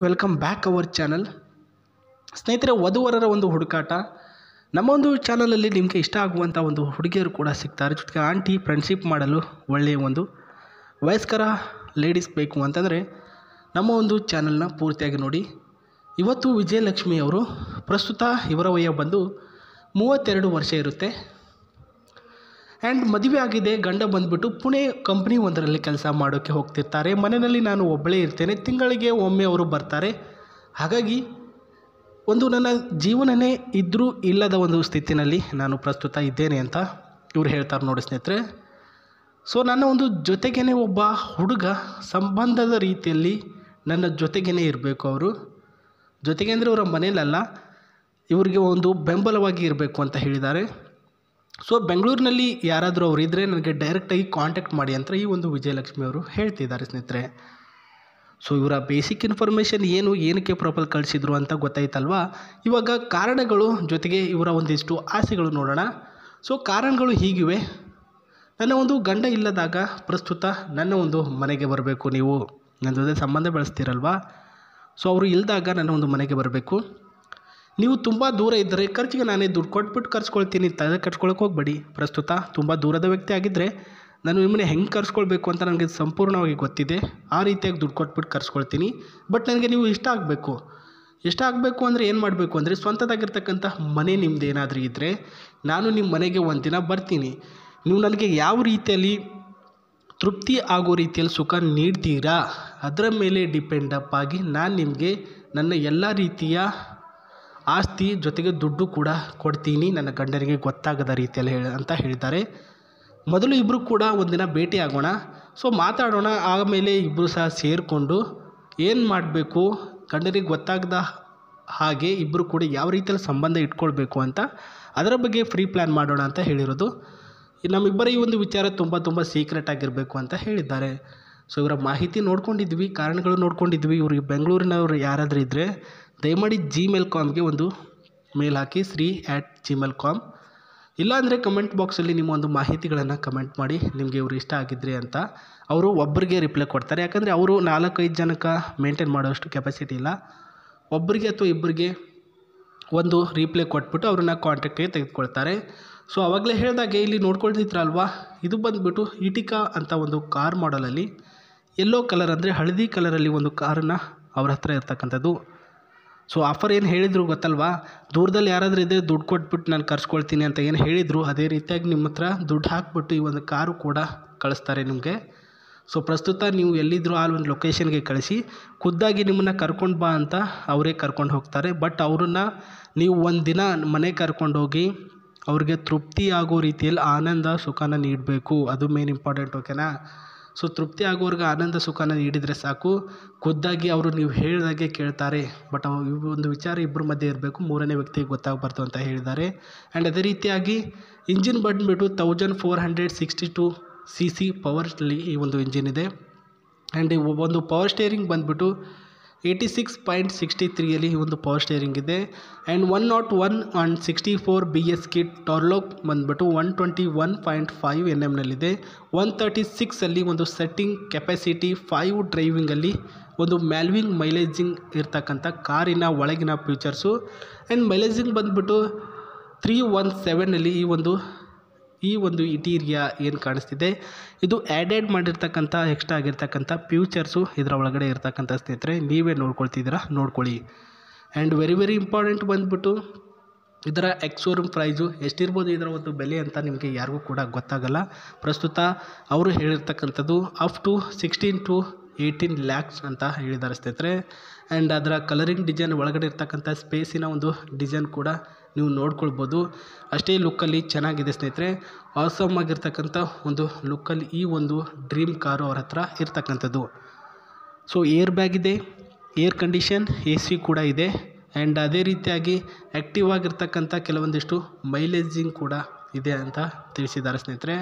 Welcome back our channel. ಸ್ನೇಹಿತರೆ, ವಧುವರರ ಒಂದು ಹುಡುಕಾಟ. ನಮ್ಮ ಒಂದು ಚಾನಲಲ್ಲಿ ನಿಮಗೆ ಇಷ್ಟ ಆಗುವಂಥ ಒಂದು ಹುಡುಗಿಯರು ಕೂಡ ಸಿಗ್ತಾರೆ. ಜೊತೆಗೆ ಆಂಟಿ ಫ್ರೆಂಡ್ಶಿಪ್ ಮಾಡಲು ಒಳ್ಳೆಯ ಒಂದು ವಯಸ್ಕರ ಲೇಡೀಸ್ ಬೇಕು ಅಂತಂದರೆ ನಮ್ಮ ಒಂದು ಚಾನಲ್ನ ಪೂರ್ತಿಯಾಗಿ ನೋಡಿ. ಇವತ್ತು ವಿಜಯಲಕ್ಷ್ಮಿ ಅವರು ಪ್ರಸ್ತುತ ಇವರ ವಯ ಬಂದು 32 ವರ್ಷ ಇರುತ್ತೆ. ಆ್ಯಂಡ್ ಮದುವೆ ಆಗಿದೆ. ಗಂಡ ಬಂದುಬಿಟ್ಟು ಪುಣೆ ಕಂಪ್ನಿ ಒಂದರಲ್ಲಿ ಕೆಲಸ ಮಾಡೋಕ್ಕೆ ಹೋಗ್ತಿರ್ತಾರೆ. ಮನೆಯಲ್ಲಿ ನಾನು ಒಬ್ಬಳೇ ಇರ್ತೇನೆ, ತಿಂಗಳಿಗೆ ಒಮ್ಮೆ ಅವರು ಬರ್ತಾರೆ. ಹಾಗಾಗಿ ಒಂದು ನನ್ನ ಜೀವನನೇ ಇದ್ದರೂ ಇಲ್ಲದ ಒಂದು ಸ್ಥಿತಿನಲ್ಲಿ ನಾನು ಪ್ರಸ್ತುತ ಇದ್ದೇನೆ ಅಂತ ಇವ್ರು ಹೇಳ್ತಾರೆ ನೋಡಿ ಸ್ನೇಹಿತರೆ. ಸೊ ನನ್ನ ಒಂದು ಜೊತೆಗೇ ಒಬ್ಬ ಹುಡುಗ ಸಂಬಂಧದ ರೀತಿಯಲ್ಲಿ ನನ್ನ ಜೊತೆಗೇ ಇರಬೇಕು. ಅವರು ಜೊತೆಗೆ ಅಂದರೆ ಅವರ ಮನೆಯಲ್ಲ, ಇವರಿಗೆ ಒಂದು ಬೆಂಬಲವಾಗಿ ಇರಬೇಕು ಅಂತ ಹೇಳಿದ್ದಾರೆ. ಸೊ ಬೆಂಗಳೂರಿನಲ್ಲಿ ಯಾರಾದರೂ ಅವರು ಇದ್ದರೆ ನನಗೆ ಡೈರೆಕ್ಟಾಗಿ ಕಾಂಟ್ಯಾಕ್ಟ್ ಮಾಡಿ ಅಂತ ಈ ಒಂದು ವಿಜಯಲಕ್ಷ್ಮಿ ಅವರು ಹೇಳ್ತಿದ್ದಾರೆ ಸ್ನೇಹಿತರೆ. ಸೊ ಇವರ ಬೇಸಿಕ್ ಇನ್ಫಾರ್ಮೇಷನ್ ಏನಕ್ಕೆ ಪ್ರೊಫೈಲ್ ಕಳಿಸಿದ್ರು ಅಂತ ಗೊತ್ತಾಯ್ತಲ್ವಾ. ಇವಾಗ ಕಾರಣಗಳು ಜೊತೆಗೆ ಇವರ ಒಂದಿಷ್ಟು ಆಸೆಗಳು ನೋಡೋಣ. ಸೊ ಕಾರಣಗಳು ಹೀಗಿವೆ. ನನ್ನ ಒಂದು ಗಂಡ ಇಲ್ಲದಾಗ ಪ್ರಸ್ತುತ ನನ್ನ ಒಂದು ಮನೆಗೆ ಬರಬೇಕು, ನೀವು ನನ್ನ ಜೊತೆ ಸಂಬಂಧ ಬೆಳೆಸ್ತೀರಲ್ವಾ. ಸೊ ಅವರು ಇಲ್ಲದಾಗ ನನ್ನ ಒಂದು ಮನೆಗೆ ಬರಬೇಕು. ನೀವು ತುಂಬ ದೂರ ಇದ್ದರೆ ಖರ್ಚಿಗೆ ನಾನೇ ದುಡ್ಡು ಕೊಟ್ಬಿಟ್ಟು ಕರ್ಸ್ಕೊಳ್ತೀನಿ, ತಲೆ ಕಟ್ಸ್ಕೊಳಕ್ಕೆ ಹೋಗಬೇಡಿ. ಪ್ರಸ್ತುತ ತುಂಬ ದೂರದ ವ್ಯಕ್ತಿ ಆಗಿದ್ದರೆ ನಾನು ನಿಮ್ಮನ್ನ ಹೆಂಗೆ ಕರ್ಸ್ಕೊಳ್ಬೇಕು ಅಂತ ನನಗೆ ಸಂಪೂರ್ಣವಾಗಿ ಗೊತ್ತಿದೆ. ಆ ರೀತಿಯಾಗಿ ದುಡ್ಡು ಕೊಟ್ಬಿಟ್ಟು ಕರ್ಸ್ಕೊಳ್ತೀನಿ. ಬಟ್ ನನಗೆ ನೀವು ಇಷ್ಟ ಆಗಬೇಕು ಅಂದರೆ ಏನು ಮಾಡಬೇಕು ಅಂದರೆ, ಸ್ವಂತದಾಗಿರ್ತಕ್ಕಂಥ ಮನೆ ನಿಮ್ಮದು ಏನಾದರೂ ಇದ್ದರೆ ನಾನು ನಿಮ್ಮ ಮನೆಗೆ ಒಂದು ದಿನ ಬರ್ತೀನಿ. ನೀವು ನನಗೆ ಯಾವ ರೀತಿಯಲ್ಲಿ ತೃಪ್ತಿ ಆಗೋ ರೀತಿಯಲ್ಲಿ ಸುಖ ನೀಡ್ತೀರಾ ಅದರ ಮೇಲೆ ಡಿಪೆಂಡಪ್ ಆಗಿ ನಾನು ನಿಮಗೆ ನನ್ನ ಎಲ್ಲ ರೀತಿಯ ಆಸ್ತಿ ಜೊತೆಗೆ ದುಡ್ಡು ಕೂಡ ಕೊಡ್ತೀನಿ, ನನ್ನ ಗಂಡನಿಗೆ ಗೊತ್ತಾಗದ ರೀತಿಯಲ್ಲಿ ಅಂತ ಹೇಳಿದ್ದಾರೆ. ಮೊದಲು ಇಬ್ಬರು ಕೂಡ ಒಂದಿನ ಭೇಟಿ ಆಗೋಣ. ಸೊ ಮಾತಾಡೋಣ. ಆಮೇಲೆ ಇಬ್ಬರು ಸಹ ಸೇರಿಕೊಂಡು ಏನು ಮಾಡಬೇಕು, ಗಂಡನಿಗೆ ಗೊತ್ತಾಗದ ಹಾಗೆ ಇಬ್ಬರು ಕೂಡ ಯಾವ ರೀತಿಯಲ್ಲಿ ಸಂಬಂಧ ಇಟ್ಕೊಳ್ಬೇಕು ಅಂತ ಅದರ ಬಗ್ಗೆ ಫ್ರೀ ಪ್ಲ್ಯಾನ್ ಮಾಡೋಣ ಅಂತ ಹೇಳಿರೋದು. ನಮ್ಮಿಬ್ಬರ ಈ ಒಂದು ವಿಚಾರ ತುಂಬ ಸೀಕ್ರೆಟ್ ಆಗಿರಬೇಕು ಅಂತ ಹೇಳಿದ್ದಾರೆ. ಸೊ ಇವರ ಮಾಹಿತಿ ನೋಡ್ಕೊಂಡಿದ್ವಿ, ಕಾರಣಗಳು ನೋಡ್ಕೊಂಡಿದ್ವಿ. ಇವ್ರಿಗೆ ಬೆಂಗಳೂರಿನವ್ರು ಯಾರಾದರೂ ಇದ್ದರೆ ದಯಮಾಡಿ gmail.comಗೆ ಒಂದು ಮೇಲ್ ಹಾಕಿ, sri@gmail.com. ಇಲ್ಲಾಂದರೆ ಕಮೆಂಟ್ ಬಾಕ್ಸಲ್ಲಿ ನಿಮ್ಮ ಒಂದು ಮಾಹಿತಿಗಳನ್ನು ಕಮೆಂಟ್ ಮಾಡಿ, ನಿಮಗೆ ಇವರು ಇಷ್ಟ ಆಗಿದ್ರಿ ಅಂತ. ಅವರು ಒಬ್ಬರಿಗೆ ರಿಪ್ಲೈ ಕೊಡ್ತಾರೆ. ಯಾಕಂದರೆ ಅವರು 4-5 ಜನಕ್ಕೆ ಮೇಂಟೈನ್ ಮಾಡೋಷ್ಟು ಕೆಪಾಸಿಟಿ ಇಲ್ಲ. ಒಬ್ಬರಿಗೆ ಅಥವಾ ಇಬ್ಬರಿಗೆ ಒಂದು ರಿಪ್ಲೈ ಕೊಟ್ಬಿಟ್ಟು ಅವ್ರನ್ನ ಕಾಂಟ್ಯಾಕ್ಟಿಗೆ ತೆಗೆದುಕೊಳ್ತಾರೆ. ಸೊ ಆವಾಗಲೇ ಹೇಳಿದಾಗೆ ಇಲ್ಲಿ ನೋಡ್ಕೊಳ್ತಿದ್ರಲ್ವಾ, ಇದು ಬಂದುಬಿಟ್ಟು ಇಟಿಕಾ ಅಂತ ಒಂದು ಕಾರ್ ಮಾಡಲಲ್ಲಿ ಯೆಲ್ಲೋ ಕಲರ್ ಅಂದರೆ ಹಳದಿ ಕಲರಲ್ಲಿ ಒಂದು ಕಾರನ್ನು ಅವ್ರ ಹತ್ರ ಇರ್ತಕ್ಕಂಥದ್ದು. ಸೊ ಆಫರ್ ಏನು ಹೇಳಿದರು ಗೊತ್ತಲ್ವಾ, ದೂರದಲ್ಲಿ ಯಾರಾದರೂ ಇದ್ದರೆ ದುಡ್ಡು ಕೊಟ್ಬಿಟ್ಟು ನಾನು ಕರ್ಸ್ಕೊಳ್ತೀನಿ ಅಂತ ಏನು ಹೇಳಿದರು, ಅದೇ ರೀತಿಯಾಗಿ ನಿಮ್ಮ ಹತ್ರ ದುಡ್ಡು ಹಾಕ್ಬಿಟ್ಟು ಈ ಒಂದು ಕಾರು ಕೂಡ ಕಳಿಸ್ತಾರೆ ನಿಮಗೆ. ಸೊ ಪ್ರಸ್ತುತ ನೀವು ಎಲ್ಲಿದ್ದರೂ ಆ ಒಂದು ಲೊಕೇಶನ್ಗೆ ಕಳಿಸಿ, ಖುದ್ದಾಗಿ ನಿಮ್ಮನ್ನು ಕರ್ಕೊಂಡು ಬಾ ಅಂತ ಅವರೇ ಕರ್ಕೊಂಡು ಹೋಗ್ತಾರೆ. ಬಟ್ ಅವ್ರನ್ನ ನೀವು ಒಂದು ದಿನ ಮನೆ ಕರ್ಕೊಂಡೋಗಿ ಅವ್ರಿಗೆ ತೃಪ್ತಿ ಆಗೋ ರೀತಿಯಲ್ಲಿ ಆನಂದ ಸುಖನ ನೀಡಬೇಕು. ಅದು ಮೇನ್ ಇಂಪಾರ್ಟೆಂಟ್, ಓಕೆನಾ. ಸೊ ತೃಪ್ತಿ ಆಗೋರ್ಗೆ ಆನಂದ ಸುಖನ ನೀಡಿದರೆ ಸಾಕು, ಖುದ್ದಾಗಿ ಅವರು ನೀವು ಹೇಳಿದಾಗೆ ಕೇಳ್ತಾರೆ. ಬಟ್ ಈ ಒಂದು ವಿಚಾರ ಇಬ್ಬರ ಮಧ್ಯೆ ಇರಬೇಕು, ಮೂರನೇ ವ್ಯಕ್ತಿಗೆ ಗೊತ್ತಾಗಬಾರ್ದು ಅಂತ ಹೇಳಿದ್ದಾರೆ. ಆ್ಯಂಡ್ ಅದೇ ರೀತಿಯಾಗಿ ಇಂಜಿನ್ ಬಂದುಬಿಟ್ಟು 1462 cc ಪವರ್ಲಿ ಈ ಒಂದು ಇಂಜಿನ್ ಇದೆ. ಆ್ಯಂಡ್ ಒಂದು ಪವರ್ ಸ್ಟೇರಿಂಗ್ ಬಂದುಬಿಟ್ಟು 86.63ಯಲ್ಲಿ ಈ ಒಂದು ಪವರ್ ಸ್ಟೇರಿಂಗ್ ಇದೆ. ಆ್ಯಂಡ್ 101 and 64 BS ಕಿಟ್ ಟಾರ್ಲೋಕ್ ಬಂದುಬಿಟ್ಟು 121.5 Nmನಲ್ಲಿದೆ. 136ಅಲ್ಲಿ ಒಂದು ಸೆಟ್ಟಿಂಗ್ ಕೆಪಾಸಿಟಿ, 5 ಡ್ರೈವಿಂಗಲ್ಲಿ ಒಂದು ಮ್ಯಾಲ್ವಿಂಗ್ ಮೈಲೇಜಿಂಗ್ ಇರ್ತಕ್ಕಂಥ ಕಾರಿನ ಒಳಗಿನ ಫ್ಯೂಚರ್ಸು. ಆ್ಯಂಡ್ ಮೈಲೇಜಿಂಗ್ ಬಂದುಬಿಟ್ಟು 317ನಲ್ಲಿ ಈ ಒಂದು ಇಂಟೀರಿಯಾ ಏನು ಕಾಣಿಸ್ತಿದೆ ಇದು ಆ್ಯಡೆಡ್ ಮಾಡಿರ್ತಕ್ಕಂಥ ಎಕ್ಸ್ಟ್ರಾ ಆಗಿರ್ತಕ್ಕಂಥ ಫ್ಯೂಚರ್ಸು ಇದರ ಒಳಗಡೆ ಇರ್ತಕ್ಕಂಥ ಸ್ನೇಹಿತರೆ, ನೀವೇ ನೋಡ್ಕೊಳ್ತಿದ್ದೀರಾ, ನೋಡ್ಕೊಳ್ಳಿ. ಆ್ಯಂಡ್ ವೆರಿ ಇಂಪಾರ್ಟೆಂಟ್ ಬಂದುಬಿಟ್ಟು ಇದರ ಎಕ್ಸ್-ಶೋರೂಮ್ ಪ್ರೈಸು ಎಷ್ಟಿರ್ಬೋದು, ಇದರ ಒಂದು ಬೆಲೆ ಅಂತ ನಿಮಗೆ ಯಾರಿಗೂ ಕೂಡ ಗೊತ್ತಾಗಲ್ಲ. ಪ್ರಸ್ತುತ ಅವರು ಹೇಳಿರ್ತಕ್ಕಂಥದ್ದು ಅಪ್ ಟು 16 to 18 lakhs ಅಂತ ಹೇಳಿದ್ದಾರೆ ಸ್ನೇಹಿತರೆ. ಆ್ಯಂಡ್ ಅದರ ಕಲರಿಂಗ್ ಡಿಸೈನ್ ಒಳಗಡೆ ಇರ್ತಕ್ಕಂಥ ಸ್ಪೇಸಿನ ಒಂದು ಡಿಸೈನ್ ಕೂಡ ನೀವು ನೋಡ್ಕೊಳ್ಬೋದು. ಅಷ್ಟೇ ಲುಕ್ಕಲ್ಲಿ ಚೆನ್ನಾಗಿದೆ ಸ್ನೇಹಿತರೆ. ಆಸಮ್ ಆಗಿರ್ತಕ್ಕಂಥ ಒಂದು ಲುಕ್ಕಲ್ಲಿ ಈ ಒಂದು ಡ್ರೀಮ್ ಕಾರು ಅವ್ರ ಹತ್ರ ಇರ್ತಕ್ಕಂಥದ್ದು. ಸೊ ಏರ್ ಬ್ಯಾಗ್ ಇದೆ, ಏರ್ ಕಂಡೀಷನ್, AC ಕೂಡ ಇದೆ. ಆ್ಯಂಡ್ ಅದೇ ರೀತಿಯಾಗಿ ಆ್ಯಕ್ಟಿವ್ ಆಗಿರ್ತಕ್ಕಂಥ ಕೆಲವೊಂದಿಷ್ಟು ಮೈಲೇಜಿಂಗ್ ಕೂಡ ಇದೆ ಅಂತ ತಿಳಿಸಿದ್ದಾರೆ ಸ್ನೇಹಿತರೆ.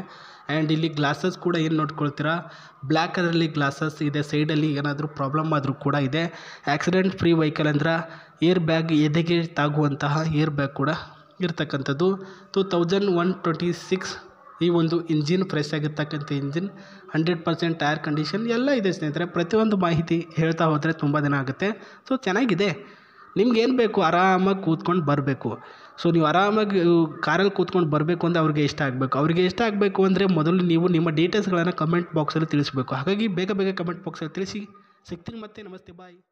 ಆ್ಯಂಡ್ ಇಲ್ಲಿ ಗ್ಲಾಸಸ್ ಕೂಡ ಏನು ನೋಡ್ಕೊಳ್ತೀರಾ, ಬ್ಲ್ಯಾಕ್ ಕಲರಲ್ಲಿ ಗ್ಲಾಸಸ್ ಇದೆ. ಸೈಡಲ್ಲಿ ಏನಾದರೂ ಪ್ರಾಬ್ಲಮ್ ಆದರೂ ಕೂಡ ಇದೆ. ಆಕ್ಸಿಡೆಂಟ್ ಫ್ರೀ ವೆಹಿಕಲ್ ಅಂದ್ರೆ ಏರ್ ಬ್ಯಾಗ್, ಎದೆಗೆ ತಾಗುವಂತಹ ಏರ್ ಬ್ಯಾಗ್ ಕೂಡ ಇರ್ತಕ್ಕಂಥದ್ದು. 2126 ಈ ಒಂದು ಇಂಜಿನ್ ಫ್ರೆಶ್ ಆಗಿರ್ತಕ್ಕಂಥ ಇಂಜಿನ್, 100% ಟೈರ್ ಕಂಡೀಷನ್ ಎಲ್ಲ ಇದೆ ಸ್ನೇಹಿತರೆ. ಪ್ರತಿಯೊಂದು ಮಾಹಿತಿ ಹೇಳ್ತಾ ಹೋದರೆ ತುಂಬ ದಿನ ಆಗುತ್ತೆ. ಸೊ ಚೆನ್ನಾಗಿದೆ. ನಿಮ್ಗೇನು ಬೇಕು, ಆರಾಮಾಗಿ ಕೂತ್ಕೊಂಡು ಬರಬೇಕು. ಸೊ ನೀವು ಆರಾಮಾಗಿ ಕಾರಲ್ಲಿ ಕೂತ್ಕೊಂಡು ಬರಬೇಕು ಅಂದರೆ ಅವ್ರಿಗೆ ಇಷ್ಟ ಆಗಬೇಕು. ಅವ್ರಿಗೆ ಇಷ್ಟ ಆಗಬೇಕು ಅಂದರೆ ಮೊದಲು ನೀವು ನಿಮ್ಮ ಡೀಟೇಲ್ಸ್ಗಳನ್ನು ಕಮೆಂಟ್ ಬಾಕ್ಸಲ್ಲಿ ತಿಳಿಸಬೇಕು. ಹಾಗಾಗಿ ಬೇಗ ಬೇಗ ಕಮೆಂಟ್ ಬಾಕ್ಸಲ್ಲಿ ತಿಳಿಸಿ. ಸಿಗ್ತೀನಿ ಮತ್ತೆ. ನಮಸ್ತೆ, ಬಾಯ್.